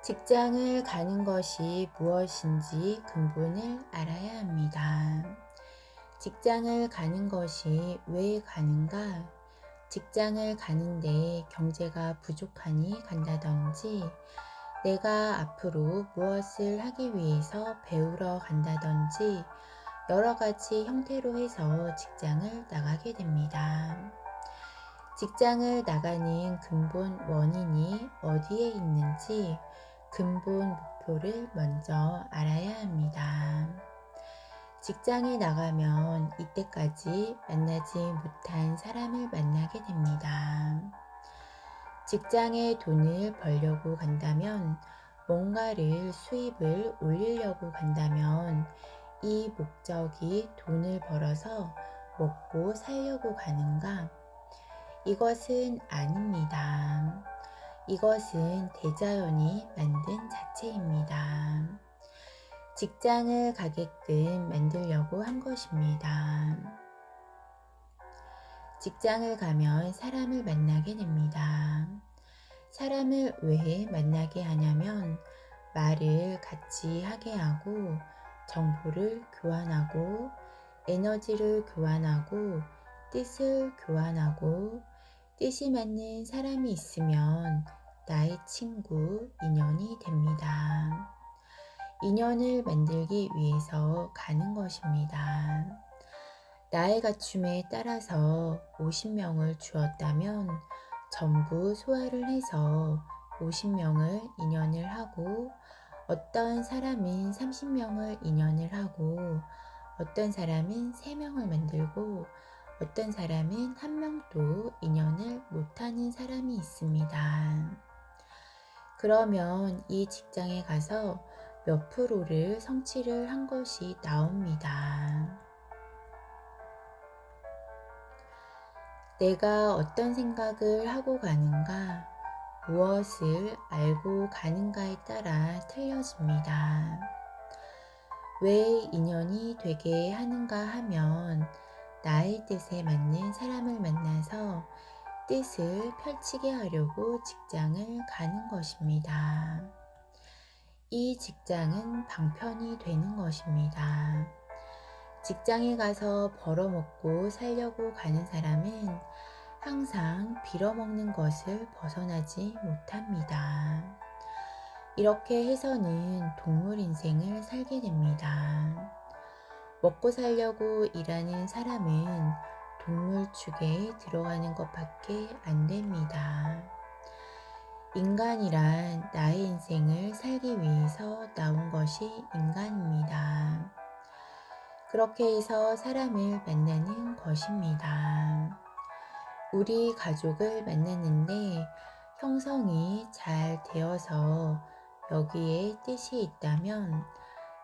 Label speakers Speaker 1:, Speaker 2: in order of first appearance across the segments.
Speaker 1: 직장을 가는 것이 무엇인지 근본을 알아야 합니다. 직장을 가는 것이 왜 가는가? 직장을 가는데 경제가 부족하니 간다든지, 내가 앞으로 무엇을 하기 위해서 배우러 간다든지, 여러 가지 형태로 해서 직장을 나가게 됩니다. 직장을 나가는 근본 원인이 어디에 있는지 근본 목표를 먼저 알아야 합니다. 직장에 나가면 이때까지 만나지 못한 사람을 만나게 됩니다. 직장에 돈을 벌려고 간다면, 뭔가를 수입을 올리려고 간다면 이 목적이 돈을 벌어서 먹고 살려고 가는가? 이것은 아닙니다. 이것은 대자연이 만든 자체입니다. 직장을 가게끔 만들려고 한 것입니다. 직장을 가면 사람을 만나게 됩니다. 사람을 왜 만나게 하냐면, 말을 같이 하게 하고, 정보를 교환하고, 에너지를 교환하고, 뜻을 교환하고, 뜻이 맞는 사람이 있으면 나의 친구, 인연이 됩니다. 인연을 만들기 위해서 가는 것입니다. 나의 갖춤에 따라서 50명을 주었다면 전부 소화를 해서 50명을 인연을 하고, 어떤 사람은 30명을 인연을 하고, 어떤 사람은 3명을 만들고, 어떤 사람은 1명도 인연을 못하는 사람이 있습니다. 그러면 이 직장에 가서 몇 프로를 성취를 한 것이 나옵니다. 내가 어떤 생각을 하고 가는가, 무엇을 알고 가는가에 따라 틀려집니다. 왜 인연이 되게 하는가 하면, 나의 뜻에 맞는 사람을 만나서 뜻을 펼치게 하려고 직장을 가는 것입니다. 이 직장은 방편이 되는 것입니다. 직장에 가서 벌어먹고 살려고 가는 사람은 항상 빌어먹는 것을 벗어나지 못합니다. 이렇게 해서는 동물 인생을 살게 됩니다. 먹고 살려고 일하는 사람은 동물 축에 들어가는 것밖에 안 됩니다. 인간이란 나의 인생을 살기 위해서 나온 것이 인간입니다. 그렇게 해서 사람을 만나는 것입니다. 우리 가족을 만났는데 형성이 잘 되어서 여기에 뜻이 있다면,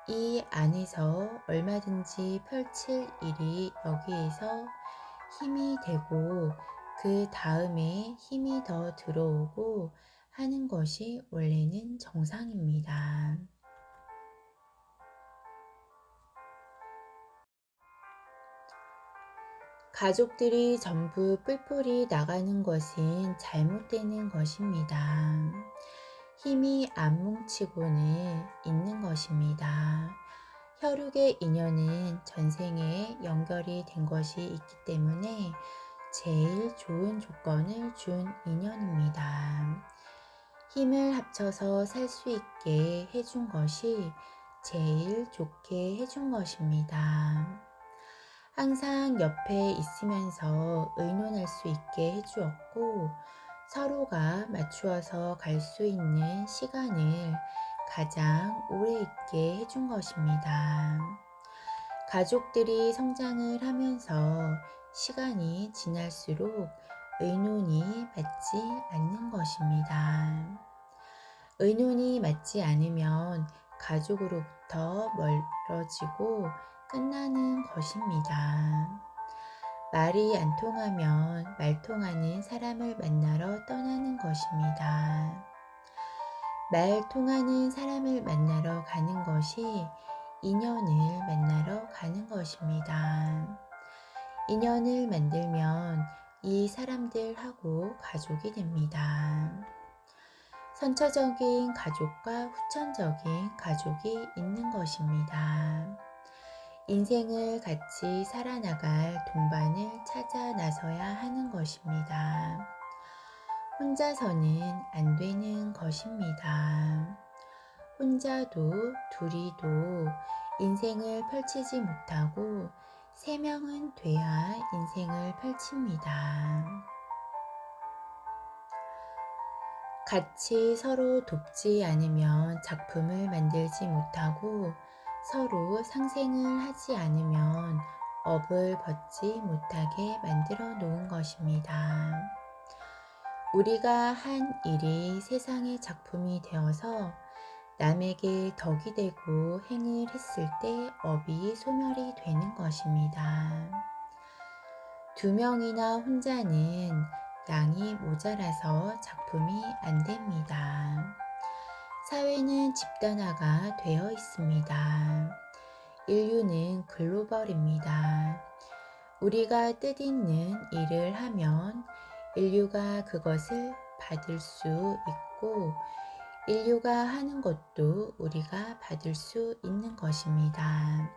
Speaker 1: 이 안에서 얼마든지 펼칠 일이 여기에서 힘이 되고, 그 다음에 힘이 더 들어오고 하는 것이 원래는 정상입니다. 가족들이 전부 뿔뿔이 나가는 것은 잘못되는 것입니다. 힘이 안 뭉치고는 있는 것입니다. 혈육의 인연은 전생에 연결이 된 것이 있기 때문에 제일 좋은 조건을 준 인연입니다. 힘을 합쳐서 살 수 있게 해준 것이 제일 좋게 해준 것입니다. 항상 옆에 있으면서 의논할 수 있게 해주었고, 서로가 맞추어서 갈 수 있는 시간을 가장 오래 있게 해준 것입니다. 가족들이 성장을 하면서 시간이 지날수록 의논이 맞지 않는 것입니다. 의논이 맞지 않으면 가족으로부터 멀어지고 끝나는 것입니다. 말이 안 통하면 말 통하는 사람을 만나러 떠나는 것입니다. 말 통하는 사람을 만나러 가는 것이 인연을 만나러 가는 것입니다. 인연을 만들면 이 사람들하고 가족이 됩니다. 선처적인 가족과 후천적인 가족이 있는 것입니다. 인생을 같이 살아나갈 동반을 찾아 나서야 하는 것입니다. 혼자서는 안 되는 것입니다. 혼자도 둘이도 인생을 펼치지 못하고 세 명은 돼야 인생을 펼칩니다. 같이 서로 돕지 않으면 작품을 만들지 못하고 서로 상생을 하지 않으면 업을 벗지 못하게 만들어 놓은 것입니다. 우리가 한 일이 세상의 작품이 되어서 남에게 덕이 되고 행을 했을 때 업이 소멸이 되는 것입니다. 두 명이나 혼자는 양이 모자라서 작품이 안 됩니다. 사회는 집단화가 되어 있습니다. 인류는 글로벌입니다. 우리가 뜻있는 일을 하면 인류가 그것을 받을 수 있고 인류가 하는 것도 우리가 받을 수 있는 것입니다.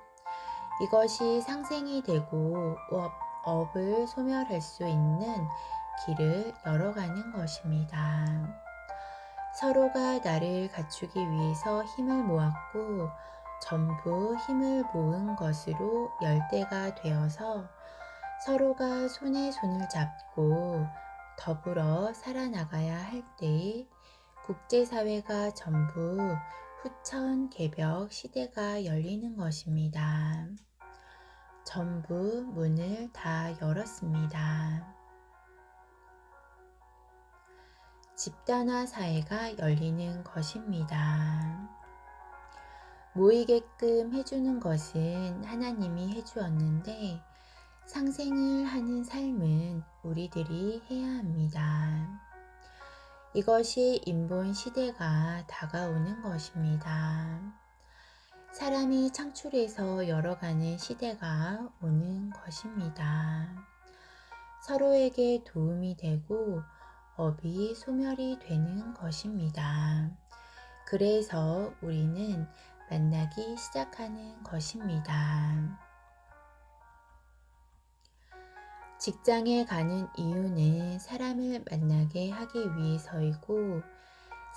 Speaker 1: 이것이 상생이 되고 업을 소멸할 수 있는 길을 열어가는 것입니다. 서로가 나를 갖추기 위해서 힘을 모았고 전부 힘을 모은 것으로 열대가 되어서 서로가 손에 손을 잡고 더불어 살아나가야 할 때에 국제사회가 전부 후천개벽 시대가 열리는 것입니다. 전부 문을 다 열었습니다. 집단화 사회가 열리는 것입니다. 모이게끔 해주는 것은 하나님이 해주었는데 상생을 하는 삶은 우리들이 해야 합니다. 이것이 인본 시대가 다가오는 것입니다. 사람이 창출해서 열어가는 시대가 오는 것입니다. 서로에게 도움이 되고 업이 소멸이 되는 것입니다. 그래서 우리는 만나기 시작하는 것입니다. 직장에 가는 이유는 사람을 만나게 하기 위해서이고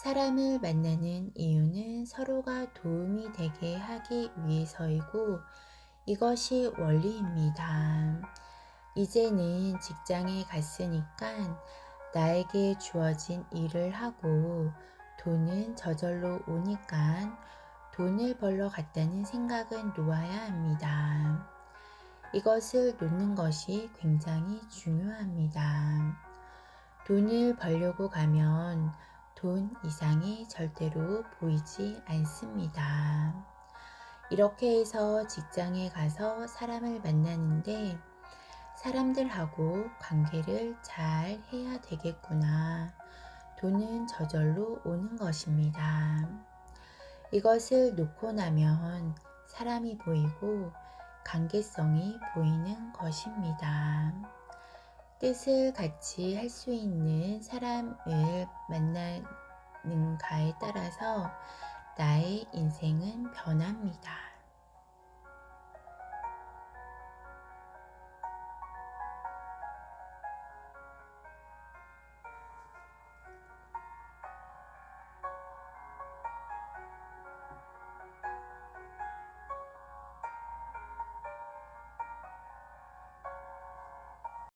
Speaker 1: 사람을 만나는 이유는 서로가 도움이 되게 하기 위해서이고 이것이 원리입니다. 이제는 직장에 갔으니까 나에게 주어진 일을 하고 돈은 저절로 오니까 돈을 벌러 갔다는 생각은 놓아야 합니다. 이것을 놓는 것이 굉장히 중요합니다. 돈을 벌려고 가면 돈 이상이 절대로 보이지 않습니다. 이렇게 해서 직장에 가서 사람을 만나는데 사람들하고 관계를 잘 해야 되겠구나. 돈은 저절로 오는 것입니다. 이것을 놓고 나면 사람이 보이고 관계성이 보이는 것입니다. 뜻을 같이 할 수 있는 사람을 만나는가에 따라서 나의 인생은 변합니다.